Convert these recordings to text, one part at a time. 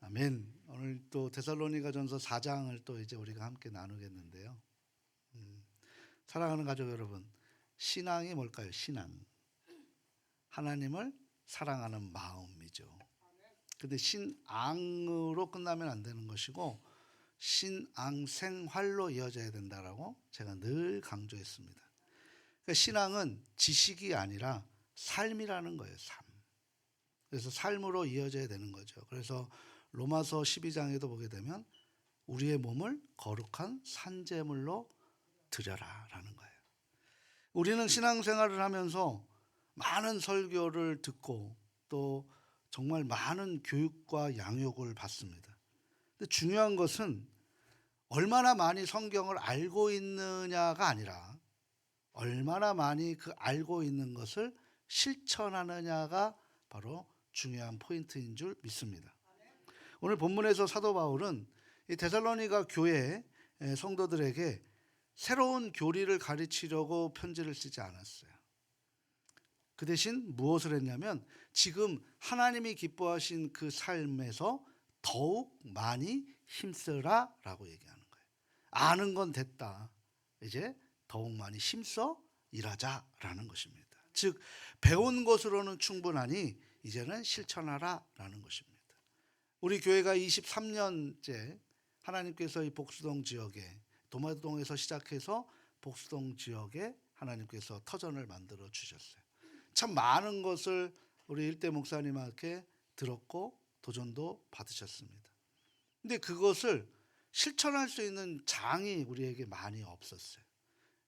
아멘. 오늘 또 데살로니가전서 4장을 또 이제 우리가 함께 나누겠는데요. 사랑하는 가족 여러분, 신앙이 뭘까요? 신앙. 하나님을 사랑하는 마음이죠. 근데 신앙으로 끝나면 안 되는 것이고 신앙 생활로 이어져야 된다라고 제가 늘 강조했습니다. 그러니까 신앙은 지식이 아니라 삶이라는 거예요. 삶. 그래서 삶으로 이어져야 되는 거죠. 그래서 로마서 12장에도 보게 되면 우리의 몸을 거룩한 산제물로 드려라라는 거예요. 우리는 신앙생활을 하면서 많은 설교를 듣고 또 정말 많은 교육과 양육을 받습니다. 근데 중요한 것은 얼마나 많이 성경을 알고 있느냐가 아니라 얼마나 많이 그 알고 있는 것을 실천하느냐가 바로 중요한 포인트인 줄 믿습니다. 오늘 본문에서 사도 바울은 이 데살로니가 교회 성도들에게 새로운 교리를 가르치려고 편지를 쓰지 않았어요. 그 대신 무엇을 했냐면 지금 하나님이 기뻐하신 그 삶에서 더욱 많이 힘쓰라라고 얘기하는 거예요. 아는 건 됐다. 이제 더욱 많이 힘써 일하자라는 것입니다. 즉 배운 것으로는 충분하니 이제는 실천하라라는 것입니다. 우리 교회가 23년째 하나님께서 이 복수동 지역에 도마동에서 시작해서 복수동 지역에 하나님께서 터전을 만들어 주셨어요. 참 많은 것을 우리 일대 목사님한테 들었고 도전도 받으셨습니다. 근데 그것을 실천할 수 있는 장이 우리에게 많이 없었어요.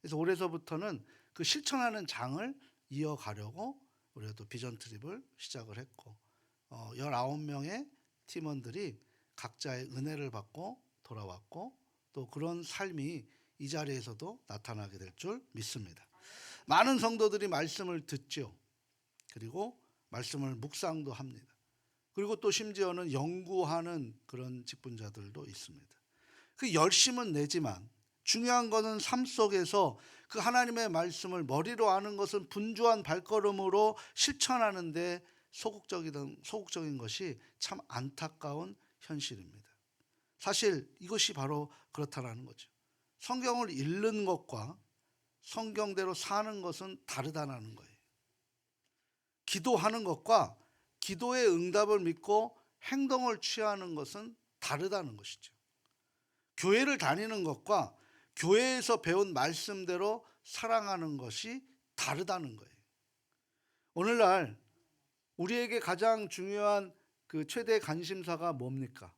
그래서 올해서부터는 그 실천하는 장을 이어가려고 우리가 또 비전 트립을 시작을 했고 19명의 팀원들이 각자의 은혜를 받고 돌아왔고 또 그런 삶이 이 자리에서도 나타나게 될 줄 믿습니다. 많은 성도들이 말씀을 듣죠. 그리고 말씀을 묵상도 합니다. 그리고 또 심지어는 연구하는 그런 직분자들도 있습니다. 그 열심은 내지만 중요한 것은 삶 속에서 그 하나님의 말씀을 머리로 아는 것은 분주한 발걸음으로 실천하는데 소극적인 것이 참 안타까운 현실입니다. 사실 이것이 바로 그렇다라는 거죠. 성경을 읽는 것과 성경대로 사는 것은 다르다는 거예요. 기도하는 것과 기도의 응답을 믿고 행동을 취하는 것은 다르다는 것이죠. 교회를 다니는 것과 교회에서 배운 말씀대로 살아가는 것이 다르다는 거예요. 오늘날 우리에게 가장 중요한 그 최대 관심사가 뭡니까?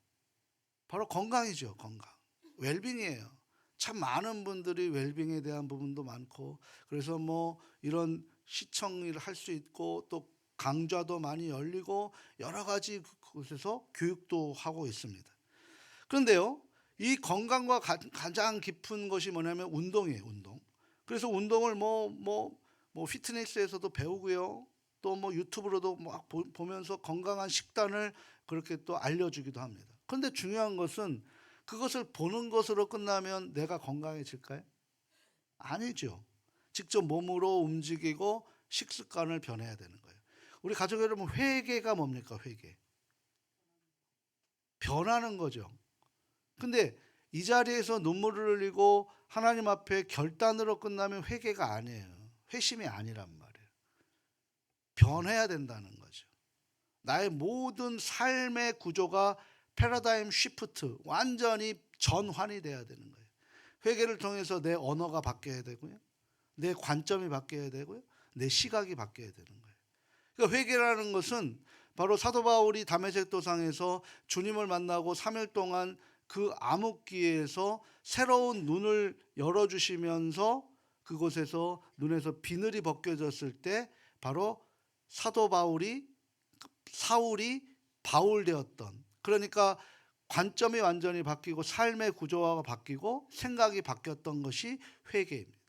바로 건강이죠. 건강. 웰빙이에요. 참 많은 분들이 웰빙에 대한 부분도 많고 그래서 뭐 이런 시청을 할 수 있고 또 강좌도 많이 열리고 여러 가지 곳에서 교육도 하고 있습니다. 그런데요, 이 건강과 가장 깊은 것이 뭐냐면 운동이에요. 운동. 그래서 운동을 뭐 피트니스에서도 배우고요. 또 뭐 유튜브로도 막 보면서 건강한 식단을 그렇게 또 알려주기도 합니다. 그런데 중요한 것은 그것을 보는 것으로 끝나면 내가 건강해질까요? 아니죠. 직접 몸으로 움직이고 식습관을 변해야 되는 거예요. 우리 가족 여러분, 회개가 뭡니까? 회개. 변하는 거죠. 근데 이 자리에서 눈물을 흘리고 하나님 앞에 결단으로 끝나면 회개가 아니에요. 회심이 아니란 말이에요. 변해야 된다는 거죠. 나의 모든 삶의 구조가 패러다임 쉬프트, 완전히 전환이 돼야 되는 거예요. 회개를 통해서 내 언어가 바뀌어야 되고요. 내 관점이 바뀌어야 되고요. 내 시각이 바뀌어야 되는 거예요. 그러니까 회개라는 것은 바로 사도 바울이 다메섹 도상에서 주님을 만나고 3일 동안 그 암흑기에서 새로운 눈을 열어주시면서 그곳에서 눈에서 비늘이 벗겨졌을 때 바로 사울이 바울 되었던, 그러니까 관점이 완전히 바뀌고 삶의 구조화가 바뀌고 생각이 바뀌었던 것이 회개입니다.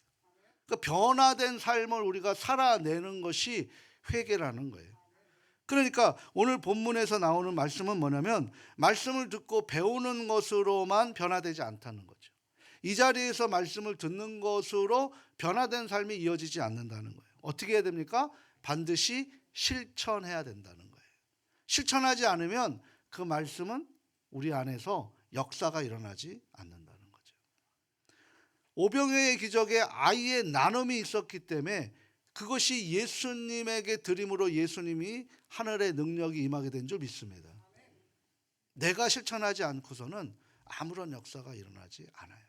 그러니까 변화된 삶을 우리가 살아내는 것이 회개라는 거예요. 그러니까 오늘 본문에서 나오는 말씀은 뭐냐면 말씀을 듣고 배우는 것으로만 변화되지 않다는 거죠. 이 자리에서 말씀을 듣는 것으로 변화된 삶이 이어지지 않는다는 거예요. 어떻게 해야 됩니까? 반드시 실천해야 된다는 거예요. 실천하지 않으면 그 말씀은 우리 안에서 역사가 일어나지 않는다는 거죠. 오병이어의 기적에 아이의 나눔이 있었기 때문에 그것이 예수님에게 드림으로 예수님이 하늘의 능력이 임하게 된 줄 믿습니다. 내가 실천하지 않고서는 아무런 역사가 일어나지 않아요.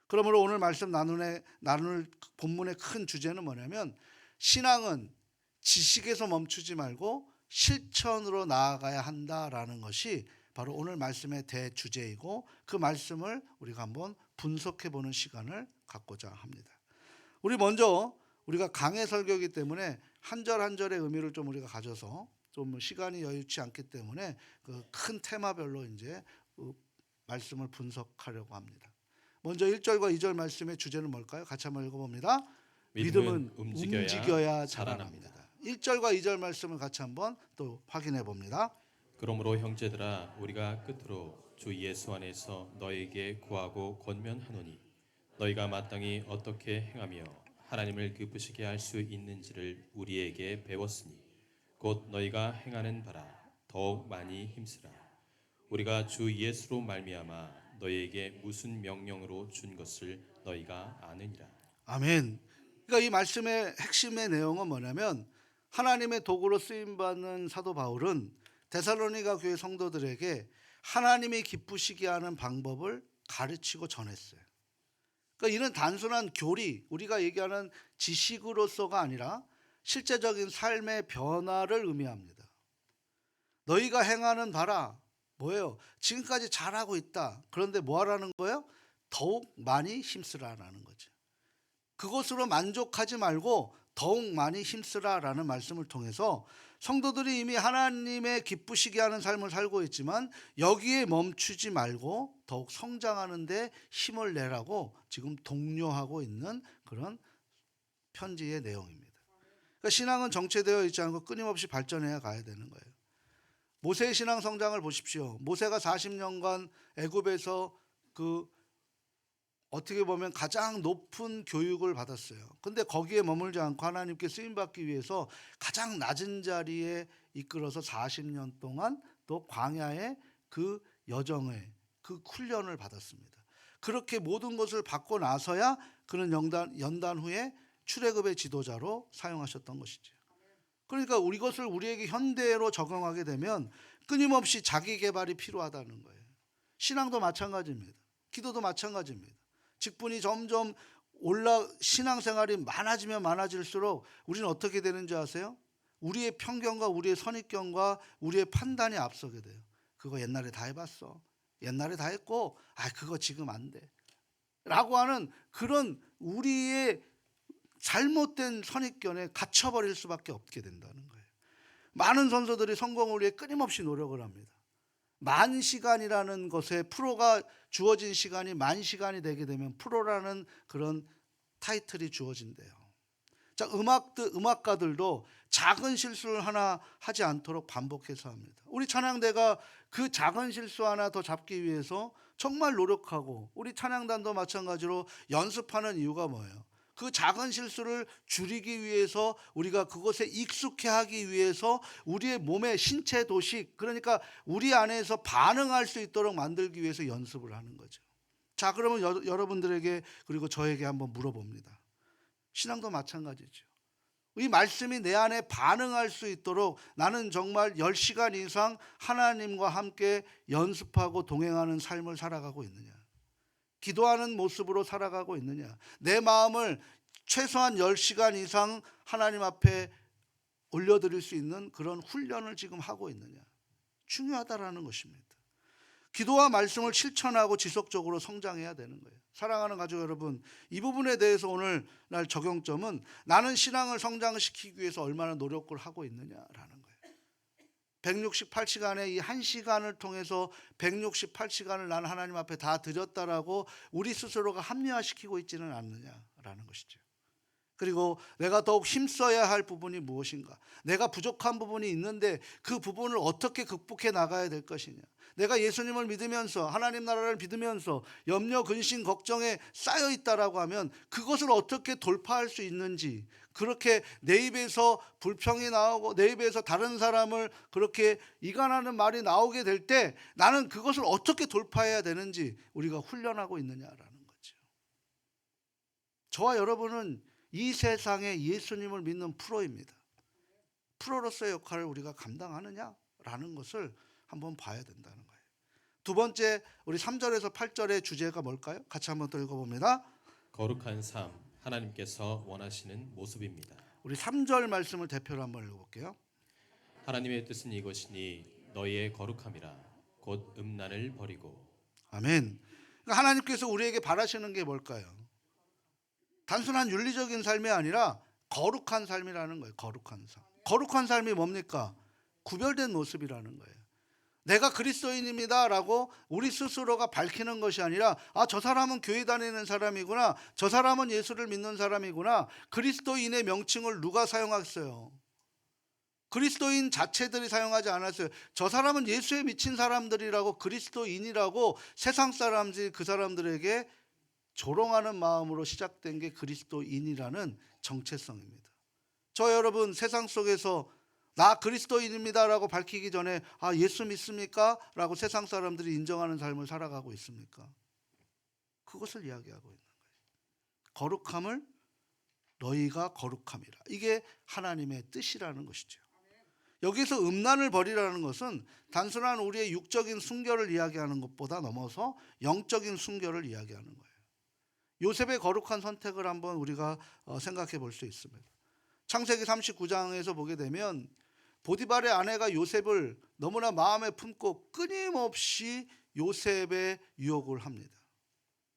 그러므로 오늘 말씀 나눌 본문의 큰 주제는 뭐냐면 신앙은 지식에서 멈추지 말고 실천으로 나아가야 한다라는 것이 바로 오늘 말씀의 대주제이고 그 말씀을 우리가 한번 분석해 보는 시간을 갖고자 합니다. 우리가 강해 설교이기 때문에 한 절 한 절의 의미를 좀 우리가 가져서 좀 시간이 여유치 않기 때문에 그 큰 테마별로 이제 말씀을 분석하려고 합니다. 먼저 1절과 2절 말씀의 주제는 뭘까요? 같이 한번 읽어봅니다. 믿음은 움직여야 자라납니다. 1절과 2절 말씀을 같이 한번 또 확인해 봅니다. 그러므로 형제들아 우리가 끝으로 주 예수 안에서 너희에게 구하고 권면하노니 너희가 마땅히 어떻게 행하며 하나님을 기쁘시게 할 수 있는지를 우리에게 배웠으니 곧 너희가 행하는 바라 더욱 많이 힘쓰라. 우리가 주 예수로 말미암아 너희에게 무슨 명령으로 준 것을 너희가 아느니라. 아멘. 그러니까 이 말씀의 핵심의 내용은 뭐냐면 하나님의 도구로 쓰임받는 사도 바울은 데살로니가 교회 성도들에게 하나님이 기쁘시게 하는 방법을 가르치고 전했어요. 그러니까 이는 단순한 교리, 우리가 얘기하는 지식으로서가 아니라 실제적인 삶의 변화를 의미합니다. 너희가 행하는 바라 뭐예요? 지금까지 잘하고 있다. 그런데 뭐 하라는 거예요? 더욱 많이 힘쓰라라는 거죠. 그것으로 만족하지 말고 더욱 많이 힘쓰라라는 말씀을 통해서 성도들이 이미 하나님의 기쁘시게 하는 삶을 살고 있지만 여기에 멈추지 말고 더욱 성장하는 데 힘을 내라고 지금 독려하고 있는 그런 편지의 내용입니다. 그러니까 신앙은 정체되어 있지 않고 끊임없이 발전해야 가야 되는 거예요. 모세의 신앙 성장을 보십시오. 모세가 40년간 애굽에서 어떻게 보면 가장 높은 교육을 받았어요. 근데 거기에 머물지 않고 하나님께 쓰임받기 위해서 가장 낮은 자리에 이끌어서 40년 동안 또 광야의 그 여정에 그 훈련을 받았습니다. 그렇게 모든 것을 받고 나서야 그는 연단 후에 출애굽의 지도자로 사용하셨던 것이죠. 그러니까 이것을 우리에게 현대로 적용하게 되면 끊임없이 자기 개발이 필요하다는 거예요. 신앙도 마찬가지입니다. 기도도 마찬가지입니다. 직분이 점점 신앙생활이 많아지면 많아질수록 우리는 어떻게 되는지 아세요? 우리의 편견과 우리의 선입견과 우리의 판단이 앞서게 돼요. 그거 옛날에 다 해봤어. 옛날에 다 했고 그거 지금 안 돼. 라고 하는 그런 우리의 잘못된 선입견에 갇혀버릴 수밖에 없게 된다는 거예요. 많은 선수들이 성공을 위해 끊임없이 노력을 합니다. 만 시간이라는 것에 프로가 주어진 시간이 만 시간이 되게 되면 프로라는 그런 타이틀이 주어진대요. 자, 음악가들도 작은 실수를 하나 하지 않도록 반복해서 합니다. 우리 찬양대가 그 작은 실수 하나 더 잡기 위해서 정말 노력하고 우리 찬양단도 마찬가지로 연습하는 이유가 뭐예요? 그 작은 실수를 줄이기 위해서 우리가 그것에 익숙해 하기 위해서 우리의 몸의 신체 도식, 그러니까 우리 안에서 반응할 수 있도록 만들기 위해서 연습을 하는 거죠. 자, 그러면 여러분들에게 그리고 저에게 한번 물어봅니다. 신앙도 마찬가지죠. 이 말씀이 내 안에 반응할 수 있도록 나는 정말 10시간 이상 하나님과 함께 연습하고 동행하는 삶을 살아가고 있느냐? 기도하는 모습으로 살아가고 있느냐? 내 마음을 최소한 10시간 이상 하나님 앞에 올려드릴 수 있는 그런 훈련을 지금 하고 있느냐? 중요하다라는 것입니다. 기도와 말씀을 실천하고 지속적으로 성장해야 되는 거예요. 사랑하는 가족 여러분, 이 부분에 대해서 오늘날 적용점은 나는 신앙을 성장시키기 위해서 얼마나 노력을 하고 있느냐라는 거예요. 168시간의 이 1시간을 통해서 168시간을 나는 하나님 앞에 다 드렸다라고 우리 스스로가 합리화시키고 있지는 않느냐라는 것이죠. 그리고 내가 더욱 힘써야 할 부분이 무엇인가? 내가 부족한 부분이 있는데 그 부분을 어떻게 극복해 나가야 될 것이냐? 내가 예수님을 믿으면서 하나님 나라를 믿으면서 염려, 근심, 걱정에 쌓여 있다라고 하면 그것을 어떻게 돌파할 수 있는지, 그렇게 내 입에서 불평이 나오고 내 입에서 다른 사람을 그렇게 이간하는 말이 나오게 될 때 나는 그것을 어떻게 돌파해야 되는지 우리가 훈련하고 있느냐라는 거죠. 저와 여러분은 이 세상에 예수님을 믿는 프로입니다. 프로로서의 역할을 우리가 감당하느냐라는 것을 한번 봐야 된다는 거예요. 두 번째, 우리 3절에서 8절의 주제가 뭘까요? 같이 한번 또 읽어봅니다. 거룩한 삶, 하나님께서 원하시는 모습입니다. 우리 3절 말씀을 대표로 한번 읽어볼게요. 하나님의 뜻은 이것이니 너희의 거룩함이라 곧 음란을 버리고. 아멘. 그러니까 하나님께서 우리에게 바라시는 게 뭘까요? 단순한 윤리적인 삶이 아니라 거룩한 삶이라는 거예요. 거룩한 삶. 거룩한 삶이 뭡니까? 구별된 모습이라는 거예요. 내가 그리스도인입니다라고 우리 스스로가 밝히는 것이 아니라 저 사람은 교회 다니는 사람이구나. 저 사람은 예수를 믿는 사람이구나. 그리스도인의 명칭을 누가 사용했어요? 그리스도인 자체들이 사용하지 않았어요. 저 사람은 예수에 미친 사람들이라고, 그리스도인이라고 세상 사람들이 그 사람들에게 조롱하는 마음으로 시작된 게 그리스도인이라는 정체성입니다. 저 여러분 세상 속에서 나 그리스도인입니다라고 밝히기 전에 예수 믿습니까? 라고 세상 사람들이 인정하는 삶을 살아가고 있습니까? 그것을 이야기하고 있는 거예요. 거룩함을 너희가 거룩함이라. 이게 하나님의 뜻이라는 것이죠. 여기서 음란을 버리라는 것은 단순한 우리의 육적인 순결을 이야기하는 것보다 넘어서 영적인 순결을 이야기하는 거예요. 요셉의 거룩한 선택을 한번 우리가 생각해 볼 수 있습니다. 창세기 39장에서 보게 되면 보디발의 아내가 요셉을 너무나 마음에 품고 끊임없이 요셉의 유혹을 합니다.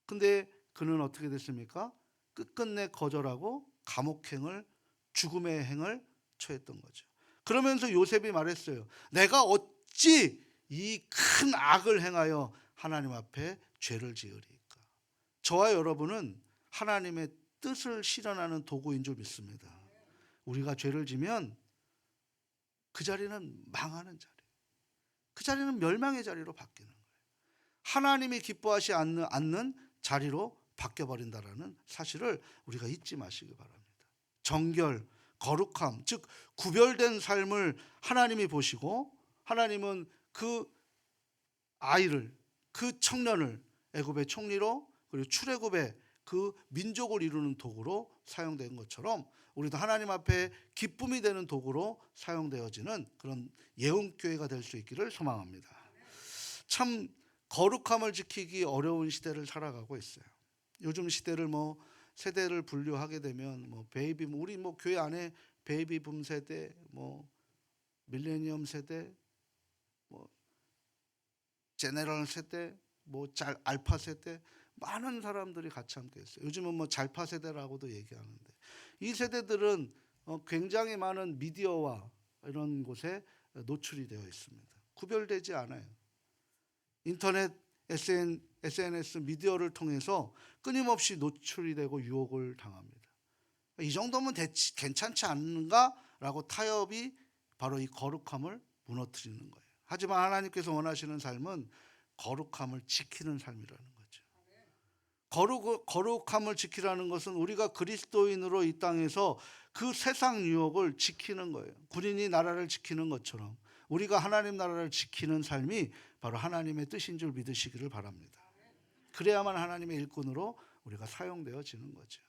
근데 그는 어떻게 됐습니까? 끝끝내 거절하고 감옥행을, 죽음의 행을 처했던 거죠. 그러면서 요셉이 말했어요. 내가 어찌 이 큰 악을 행하여 하나님 앞에 죄를 지으리까. 저와 여러분은 하나님의 뜻을 실현하는 도구인 줄 믿습니다. 우리가 죄를 지면 그 자리는 망하는 자리, 그 자리는 멸망의 자리로 바뀌는 거예요. 하나님이 기뻐하지 않는 자리로 바뀌어버린다는 사실을 우리가 잊지 마시기 바랍니다. 정결, 거룩함, 즉 구별된 삶을 하나님이 보시고 하나님은 그 아이를, 그 청년을 애굽의 총리로, 그리고 출애굽의 그 민족을 이루는 도구로 사용된 것처럼 우리도 하나님 앞에 기쁨이 되는 도구로 사용되어지는 그런 예언교회가 될 수 있기를 소망합니다. 참 거룩함을 지키기 어려운 시대를 살아가고 있어요. 요즘 시대를 세대를 분류하게 되면 베이비, 우리 교회 안에 베이비붐 세대, 밀레니엄 세대, 제네럴 세대, 알파 세대, 많은 사람들이 같이 함께 했어요. 요즘은 잘파 세대라고도 얘기하는데 이 세대들은 굉장히 많은 미디어와 이런 곳에 노출이 되어 있습니다. 구별되지 않아요. 인터넷, SNS, 미디어를 통해서 끊임없이 노출이 되고 유혹을 당합니다. 이 정도면 괜찮지 않는가라고 타협이 바로 이 거룩함을 무너뜨리는 거예요. 하지만 하나님께서 원하시는 삶은 거룩함을 지키는 삶이라는 거죠. 거룩함을 지키라는 것은 우리가 그리스도인으로 이 땅에서 그 세상 유혹을 지키는 거예요. 군인이 나라를 지키는 것처럼 우리가 하나님 나라를 지키는 삶이 바로 하나님의 뜻인 줄 믿으시기를 바랍니다. 그래야만 하나님의 일꾼으로 우리가 사용되어지는 거죠.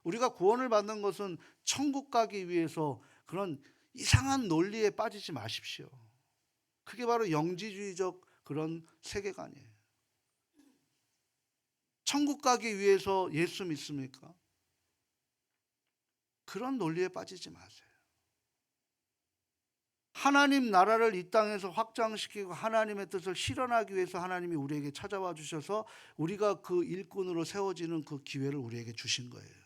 우리가 구원을 받는 것은 천국 가기 위해서 그런 이상한 논리에 빠지지 마십시오. 그게 바로 영지주의적 그런 세계관이에요. 천국 가기 위해서 예수 믿습니까? 그런 논리에 빠지지 마세요. 하나님 나라를 이 땅에서 확장시키고 하나님의 뜻을 실현하기 위해서 하나님이 우리에게 찾아와 주셔서 우리가 그 일꾼으로 세워지는 그 기회를 우리에게 주신 거예요.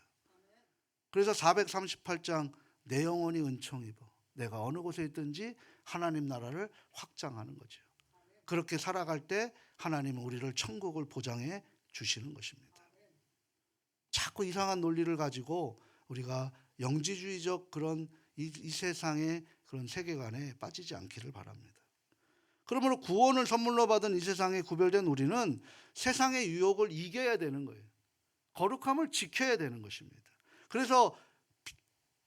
그래서 438장 내 영혼이 은총 입어 내가 어느 곳에 있든지 하나님 나라를 확장하는 거죠. 그렇게 살아갈 때 하나님은 우리를 천국을 보장해 주시는 것입니다. 자꾸 이상한 논리를 가지고 우리가 영지주의적 그런 이 세상의 그런 세계관에 빠지지 않기를 바랍니다. 그러므로 구원을 선물로 받은 이 세상에 구별된 우리는 세상의 유혹을 이겨야 되는 거예요. 거룩함을 지켜야 되는 것입니다. 그래서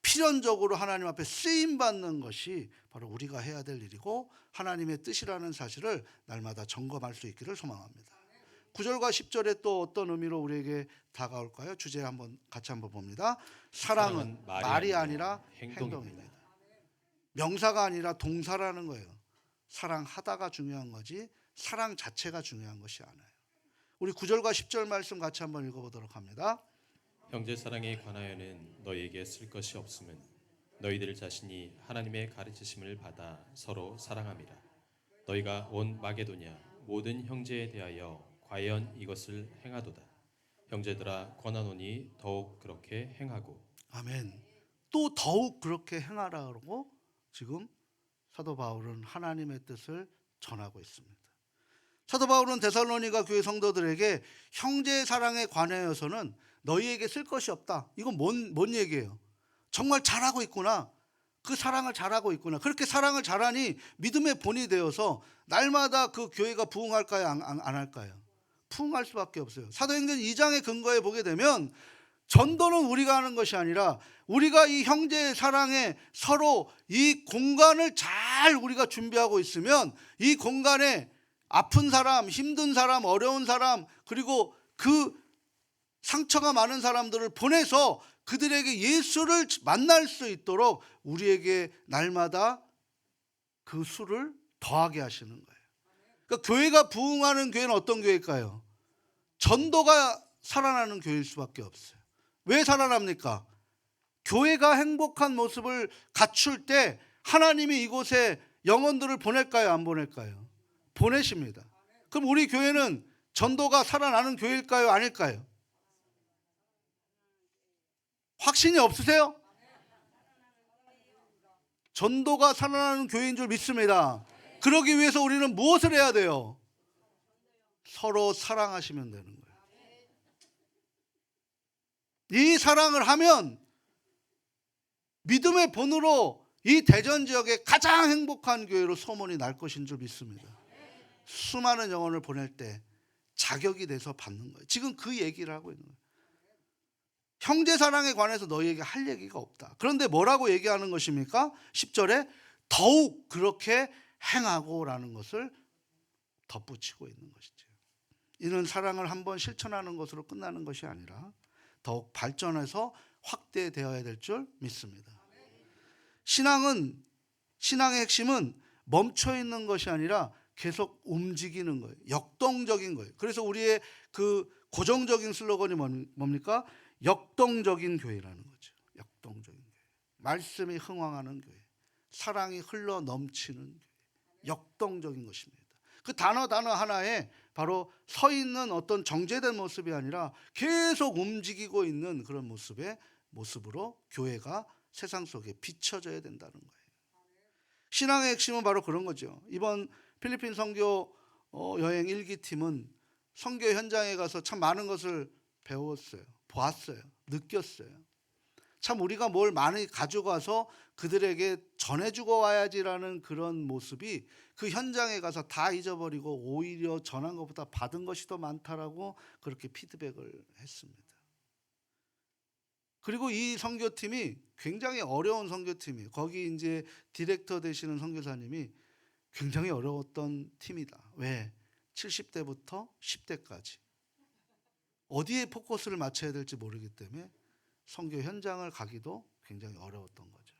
필연적으로 하나님 앞에 쓰임받는 것이 바로 우리가 해야 될 일이고 하나님의 뜻이라는 사실을 날마다 점검할 수 있기를 소망합니다. 9절과 10절에 또 어떤 의미로 우리에게 다가올까요? 주제 같이 한번 봅니다. 사랑은 말이 아니라 행동입니다. 명사가 아니라 동사라는 거예요. 사랑하다가 중요한 거지 사랑 자체가 중요한 것이 아니에요. 우리 9절과 10절 말씀 같이 한번 읽어보도록 합니다. 형제 사랑에 관하여는 너희에게 쓸 것이 없음은 너희들 자신이 하나님의 가르치심을 받아 서로 사랑함이라. 너희가 온 마게도냐 모든 형제에 대하여 과연 이것을 행하도다. 형제들아 권하노니 더욱 그렇게 행하고. 아멘. 또 더욱 그렇게 행하라고 지금 사도 바울은 하나님의 뜻을 전하고 있습니다. 사도 바울은 데살로니가 교회 성도들에게 형제의 사랑에 관하여서는 너희에게 쓸 것이 없다. 이건 뭔 얘기예요? 정말 잘하고 있구나. 그 사랑을 잘하고 있구나. 그렇게 사랑을 잘하니 믿음의 본이 되어서 날마다 그 교회가 부흥할까요? 안 할까요? 부흥할 수밖에 없어요. 사도행전 2장의 근거에 보게 되면 전도는 우리가 하는 것이 아니라 우리가 이 형제의 사랑에 서로 이 공간을 잘 우리가 준비하고 있으면 이 공간에 아픈 사람, 힘든 사람, 어려운 사람, 그리고 그 상처가 많은 사람들을 보내서 그들에게 예수를 만날 수 있도록 우리에게 날마다 그 수를 더하게 하시는 거예요. 그러니까 교회가 부흥하는 교회는 어떤 교회일까요? 전도가 살아나는 교회일 수밖에 없어요. 왜 살아납니까? 교회가 행복한 모습을 갖출 때 하나님이 이곳에 영혼들을 보낼까요? 안 보낼까요? 보내십니다. 그럼 우리 교회는 전도가 살아나는 교회일까요? 아닐까요? 확신이 없으세요? 전도가 살아나는 교회인 줄 믿습니다. 그러기 위해서 우리는 무엇을 해야 돼요? 서로 사랑하시면 되는 거예요. 이 사랑을 하면 믿음의 본으로 이 대전 지역의 가장 행복한 교회로 소문이 날 것인 줄 믿습니다. 수많은 영혼을 보낼 때 자격이 돼서 받는 거예요. 지금 그 얘기를 하고 있는 거예요. 형제 사랑에 관해서 너희에게 할 얘기가 없다. 그런데 뭐라고 얘기하는 것입니까? 10절에 더욱 그렇게 행하고라는 것을 덧붙이고 있는 것이죠. 이는 사랑을 한번 실천하는 것으로 끝나는 것이 아니라 더욱 발전해서 확대되어야 될 줄 믿습니다. 신앙의 핵심은 멈춰 있는 것이 아니라 계속 움직이는 거예요. 역동적인 거예요. 그래서 우리의 그 고정적인 슬로건이 뭡니까? 역동적인 교회라는 거죠. 역동적인 교회. 말씀이 흥왕하는 교회. 사랑이 흘러 넘치는 교회. 역동적인 것입니다. 그 단어 하나에 바로 서 있는 어떤 정제된 모습이 아니라 계속 움직이고 있는 그런 모습으로 교회가 세상 속에 비춰져야 된다는 거예요. 신앙의 핵심은 바로 그런 거죠. 이번 필리핀 선교 여행 1기 팀은 선교 현장에 가서 참 많은 것을 배웠어요. 보았어요. 느꼈어요. 참 우리가 뭘 많이 가져가서 그들에게 전해주고 와야지라는 그런 모습이 그 현장에 가서 다 잊어버리고 오히려 전한 것보다 받은 것이 더 많다라고 그렇게 피드백을 했습니다. 그리고 이 선교팀이 굉장히 어려운 선교팀이에요. 거기 이제 디렉터 되시는 선교사님이 굉장히 어려웠던 팀이다. 왜? 70대부터 10대까지. 어디에 포커스를 맞춰야 될지 모르기 때문에 선교 현장을 가기도 굉장히 어려웠던 거죠.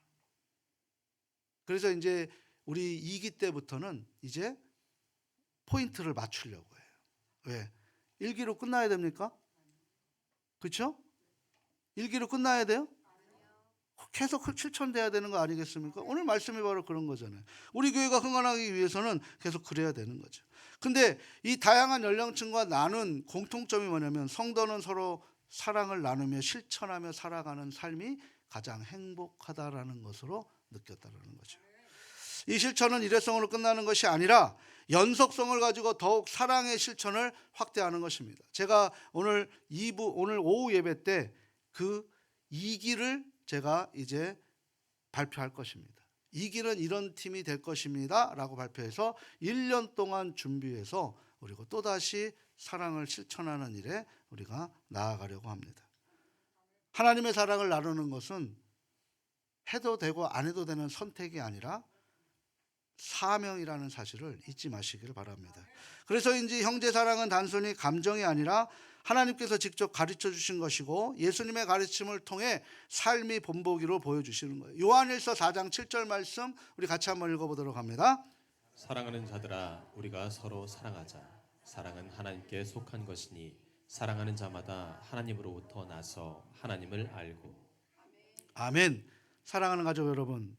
그래서 이제 우리 2기 때부터는 이제 포인트를 맞추려고 해요. 왜? 1기로 끝나야 됩니까? 그렇죠? 1기로 끝나야 돼요? 계속 실천돼야 되는 거 아니겠습니까? 오늘 말씀이 바로 그런 거잖아요. 우리 교회가 흥원하기 위해서는 계속 그래야 되는 거죠. 근데 이 다양한 연령층과 나눈 공통점이 뭐냐면 성도는 서로 사랑을 나누며 실천하며 살아가는 삶이 가장 행복하다라는 것으로 느꼈다는 거죠. 이 실천은 일회성으로 끝나는 것이 아니라 연속성을 가지고 더욱 사랑의 실천을 확대하는 것입니다. 제가 오늘 오후 예배 때 그 이 길을 제가 이제 발표할 것입니다. 이 길은 이런 팀이 될 것입니다 라고 발표해서 1년 동안 준비해서 그리고 또다시 사랑을 실천하는 일에 우리가 나아가려고 합니다. 하나님의 사랑을 나누는 것은 해도 되고 안 해도 되는 선택이 아니라 사명이라는 사실을 잊지 마시기를 바랍니다. 그래서인지 형제 사랑은 단순히 감정이 아니라 하나님께서 직접 가르쳐 주신 것이고 예수님의 가르침을 통해 삶이 본보기로 보여주시는 거예요. 요한일서 4장 7절 말씀 우리 같이 한번 읽어보도록 합니다. 사랑하는 자들아 우리가 서로 사랑하자. 사랑은 하나님께 속한 것이니 사랑하는 자마다 하나님으로부터 나서 하나님을 알고. 아멘. 사랑하는 가족 여러분,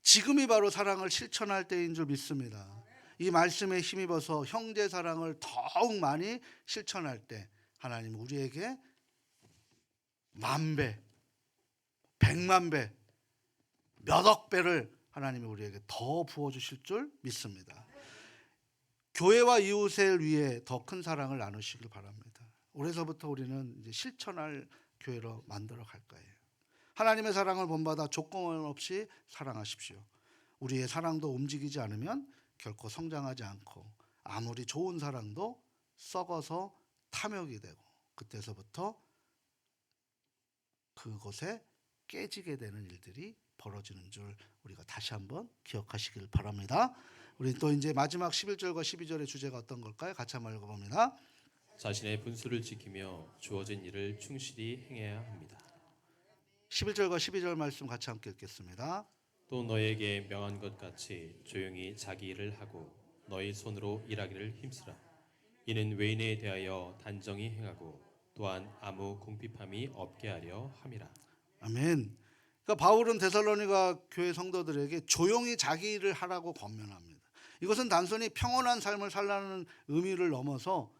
지금이 바로 사랑을 실천할 때인 줄 믿습니다. 이 말씀에 힘입어서 형제 사랑을 더욱 많이 실천할 때 하나님 우리에게 10,000배, 1,000,000배, 몇억 배를 하나님이 우리에게 더 부어주실 줄 믿습니다. 교회와 이웃을 위해 더 큰 사랑을 나누시길 바랍니다. 올해서부터 우리는 이제 실천할 교회로 만들어 갈 거예요. 하나님의 사랑을 본받아 조건 없이 사랑하십시오. 우리의 사랑도 움직이지 않으면 결코 성장하지 않고 아무리 좋은 사랑도 썩어서 탐욕이 되고 그때서부터 그곳에 깨지게 되는 일들이 벌어지는 줄 우리가 다시 한번 기억하시길 바랍니다. 우리 또 이제 마지막 11절과 12절의 주제가 어떤 걸까요? 같이 한번 읽어봅니다. 자신의 분수를 지키며 주어진 일을 충실히 행해야 합니다. 11절과 12절 말씀 같이 함께 읽겠습니다. 또 너에게 명한 것 같이 조용히 자기 일을 하고 너희 손으로 일하기를 힘쓰라. 이는 외인에 대하여 단정히 행하고 또한 아무 궁핍함이 없게 하려 함이라. 아멘. 그러니까 바울은 데살로니가 교회 성도들에게 조용히 자기 일을 하라고 권면합니다. 이것은 단순히 평온한 삶을 살라는 의미를 넘어서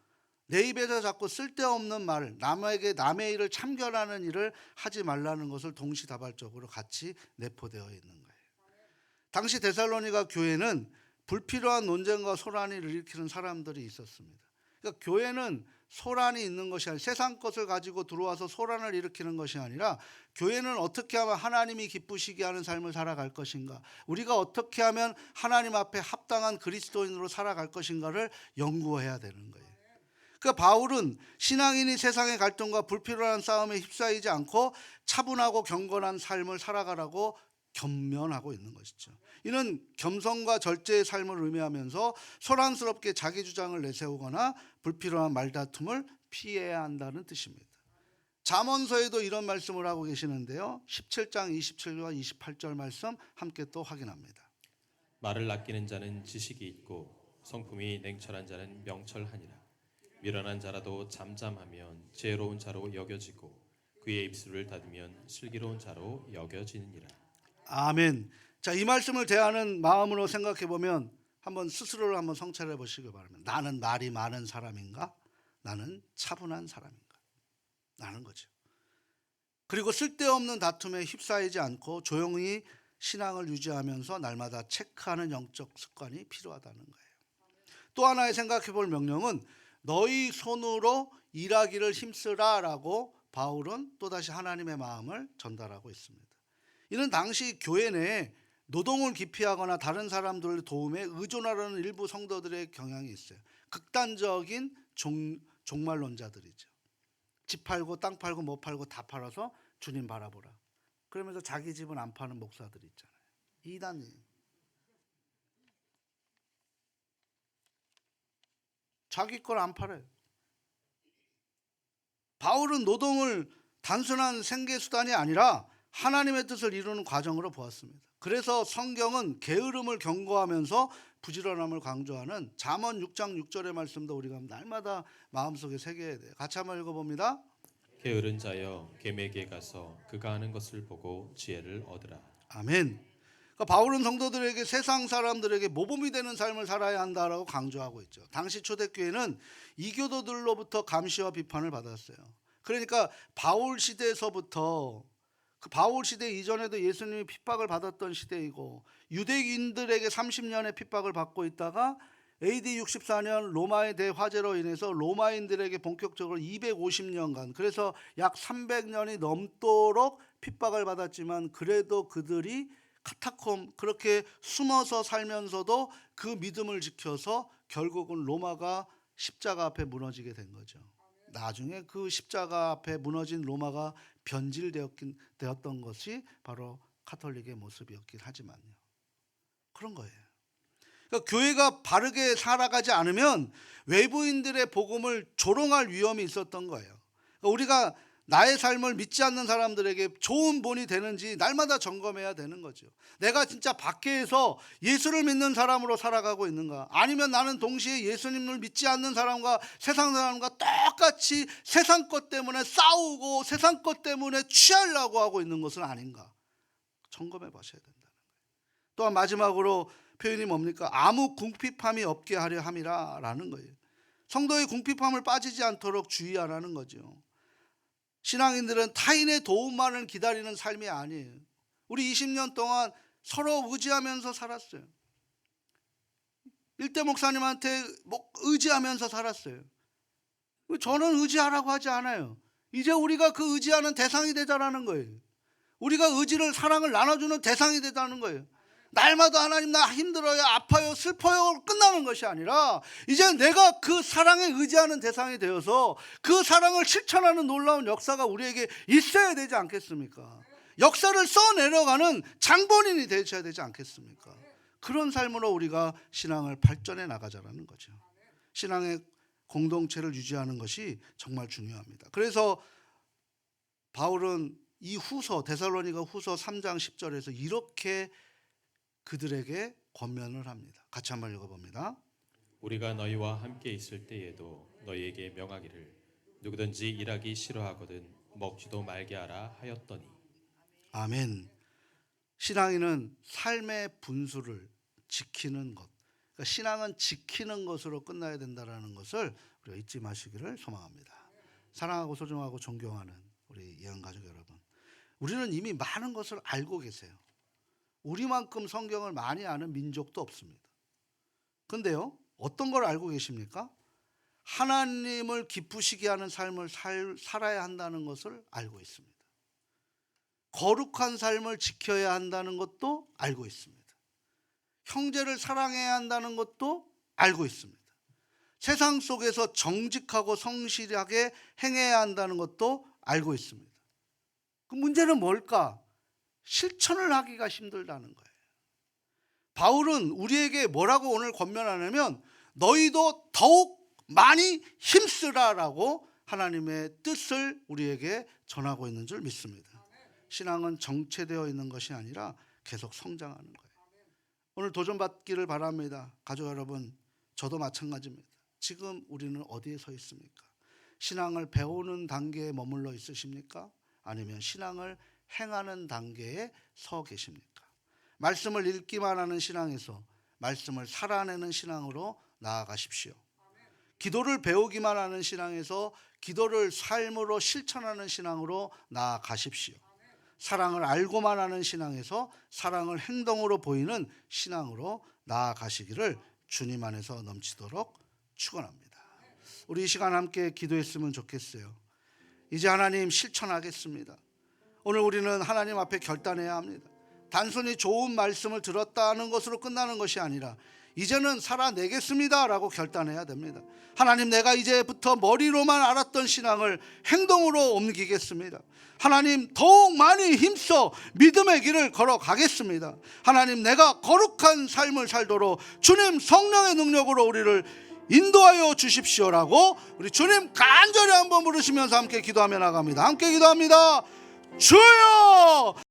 내 입에서 자꾸 쓸데없는 말, 남에게 남의 일을 참견하는 일을 하지 말라는 것을 동시다발적으로 같이 내포되어 있는 거예요. 당시 데살로니가 교회는 불필요한 논쟁과 소란을 일으키는 사람들이 있었습니다. 그러니까 교회는 소란이 있는 것이 아니라 세상 것을 가지고 들어와서 소란을 일으키는 것이 아니라 교회는 어떻게 하면 하나님이 기쁘시게 하는 삶을 살아갈 것인가, 우리가 어떻게 하면 하나님 앞에 합당한 그리스도인으로 살아갈 것인가를 연구해야 되는 거예요. 그러니까 바울은 신앙인이 세상의 갈등과 불필요한 싸움에 휩싸이지 않고 차분하고 경건한 삶을 살아가라고 겸면하고 있는 것이죠. 이는 겸손과 절제의 삶을 의미하면서 소란스럽게 자기 주장을 내세우거나 불필요한 말다툼을 피해야 한다는 뜻입니다. 잠언서에도 이런 말씀을 하고 계시는데요. 17장 27과 28절 말씀 함께 또 확인합니다. 말을 아끼는 자는 지식이 있고 성품이 냉철한 자는 명철하니라. 미련한 자라도 잠잠하면 지혜로운 자로 여겨지고 그의 입술을 닫으면 슬기로운 자로 여겨지느니라. 아멘. 자, 이 말씀을 대하는 마음으로 생각해 보면 한번 스스로를 한번 성찰해 보시기 바랍니다. 나는 말이 많은 사람인가? 나는 차분한 사람인가? 나는 거죠. 그리고 쓸데없는 다툼에 휩싸이지 않고 조용히 신앙을 유지하면서 날마다 체크하는 영적 습관이 필요하다는 거예요. 또 하나의 생각해 볼 명령은 너희 손으로 일하기를 힘쓰라라고 바울은 또다시 하나님의 마음을 전달하고 있습니다. 이는 당시 교회 내에 노동을 기피하거나 다른 사람들의 도움에 의존하려는 일부 성도들의 경향이 있어요. 극단적인 종말론자들이죠. 집 팔고 땅 팔고 뭐 팔고 다 팔아서 주님 바라보라. 그러면서 자기 집은 안 파는 목사들이 있잖아요. 이단이에요. 자기 걸 안 팔아요. 바울은 노동을 단순한 생계수단이 아니라 하나님의 뜻을 이루는 과정으로 보았습니다. 그래서 성경은 게으름을 경고하면서 부지런함을 강조하는 잠언 6장 6절의 말씀도 우리가 날마다 마음속에 새겨야 돼요. 같이 한번 읽어봅니다. 게으른 자여 겜에게 가서 그가 하는 것을 보고 지혜를 얻으라. 아멘. 그러니까 바울은 성도들에게 세상 사람들에게 모범이 되는 삶을 살아야 한다라고 강조하고 있죠. 당시 초대교회는 이교도들로부터 감시와 비판을 받았어요. 그러니까 바울 시대에서부터 그 바울 시대 이전에도 예수님이 핍박을 받았던 시대이고 유대인들에게 30년의 핍박을 받고 있다가 AD 64년 로마의 대화재로 인해서 로마인들에게 본격적으로 250년간, 그래서 약 300년이 넘도록 핍박을 받았지만, 그래도 그들이 카타콤 그렇게 숨어서 살면서도 그 믿음을 지켜서 결국은 로마가 십자가 앞에 무너지게 된 거죠. 나중에 그 십자가 앞에 무너진 로마가 변질되었던 것이 바로 카톨릭의 모습이었긴 하지만요. 그런 거예요. 그러니까 교회가 바르게 살아가지 않으면 외부인들의 복음을 조롱할 위험이 있었던 거예요. 그러니까 우리가 나의 삶을 믿지 않는 사람들에게 좋은 본이 되는지 날마다 점검해야 되는 거죠. 내가 진짜 밖에서 예수를 믿는 사람으로 살아가고 있는가, 아니면 나는 동시에 예수님을 믿지 않는 사람과 세상 사람과 똑같이 세상 것 때문에 싸우고 세상 것 때문에 취하려고 하고 있는 것은 아닌가 점검해 보셔야 된다는 거예요. 또한 마지막으로 표현이 뭡니까? 아무 궁핍함이 없게 하려 함이라는 거예요. 성도의 궁핍함을 빠지지 않도록 주의하라는 거죠. 신앙인들은 타인의 도움만을 기다리는 삶이 아니에요. 우리 20년 동안 서로 의지하면서 살았어요. 일대 목사님한테 의지하면서 살았어요. 저는 의지하라고 하지 않아요. 이제 우리가 그 의지하는 대상이 되자라는 거예요. 우리가 의지를, 사랑을 나눠주는 대상이 되자는 거예요. 날마다 하나님 나 힘들어요, 아파요, 슬퍼요 끝나는 것이 아니라 이제 내가 그 사랑에 의지하는 대상이 되어서 그 사랑을 실천하는 놀라운 역사가 우리에게 있어야 되지 않겠습니까? 역사를 써내려가는 장본인이 되셔야 되지 않겠습니까? 그런 삶으로 우리가 신앙을 발전해 나가자라는 거죠. 신앙의 공동체를 유지하는 것이 정말 중요합니다. 그래서 바울은 이 후서, 데살로니가 후서 3장 10절에서 이렇게 그들에게 권면을 합니다. 같이 한번 읽어봅니다. 우리가 너희와 함께 있을 때에도 너희에게 명하기를 누구든지 일하기 싫어하거든 먹지도 말게 하라 하였더니. 아멘. 신앙인은 삶의 분수를 지키는 것, 그러니까 신앙은 지키는 것으로 끝나야 된다는 것을 우리가 잊지 마시기를 소망합니다. 사랑하고 소중하고 존경하는 우리 예언가족 여러분, 우리는 이미 많은 것을 알고 계세요. 우리만큼 성경을 많이 아는 민족도 없습니다. 근데요, 어떤 걸 알고 계십니까? 하나님을 기쁘시게 하는 삶을 살아야 한다는 것을 알고 있습니다. 거룩한 삶을 지켜야 한다는 것도 알고 있습니다. 형제를 사랑해야 한다는 것도 알고 있습니다. 세상 속에서 정직하고 성실하게 행해야 한다는 것도 알고 있습니다. 그 문제는 뭘까? 실천을 하기가 힘들다는 거예요. 바울은 우리에게 뭐라고 오늘 권면하냐면 너희도 더욱 많이 힘쓰라라고 하나님의 뜻을 우리에게 전하고 있는 줄 믿습니다. 신앙은 정체되어 있는 것이 아니라 계속 성장하는 거예요. 오늘 도전받기를 바랍니다. 가족 여러분, 저도 마찬가지입니다. 지금 우리는 어디에 서 있습니까? 신앙을 배우는 단계에 머물러 있으십니까? 아니면 신앙을 행하는 단계에 서 계십니까? 말씀을 읽기만 하는 신앙에서 말씀을 살아내는 신앙으로 나아가십시오. 기도를 배우기만 하는 신앙에서 기도를 삶으로 실천하는 신앙으로 나아가십시오. 사랑을 알고만 하는 신앙에서 사랑을 행동으로 보이는 신앙으로 나아가시기를 주님 안에서 넘치도록 축원합니다. 우리 이 시간 함께 기도했으면 좋겠어요. 이제 하나님 실천하겠습니다. 오늘 우리는 하나님 앞에 결단해야 합니다. 단순히 좋은 말씀을 들었다는 것으로 끝나는 것이 아니라 이제는 살아내겠습니다 라고 결단해야 됩니다. 하나님, 내가 이제부터 머리로만 알았던 신앙을 행동으로 옮기겠습니다. 하나님, 더욱 많이 힘써 믿음의 길을 걸어가겠습니다. 하나님, 내가 거룩한 삶을 살도록 주님 성령의 능력으로 우리를 인도하여 주십시오라고 우리 주님 간절히 한번 부르시면서 함께 기도하며 나갑니다. 함께 기도합니다. 주여!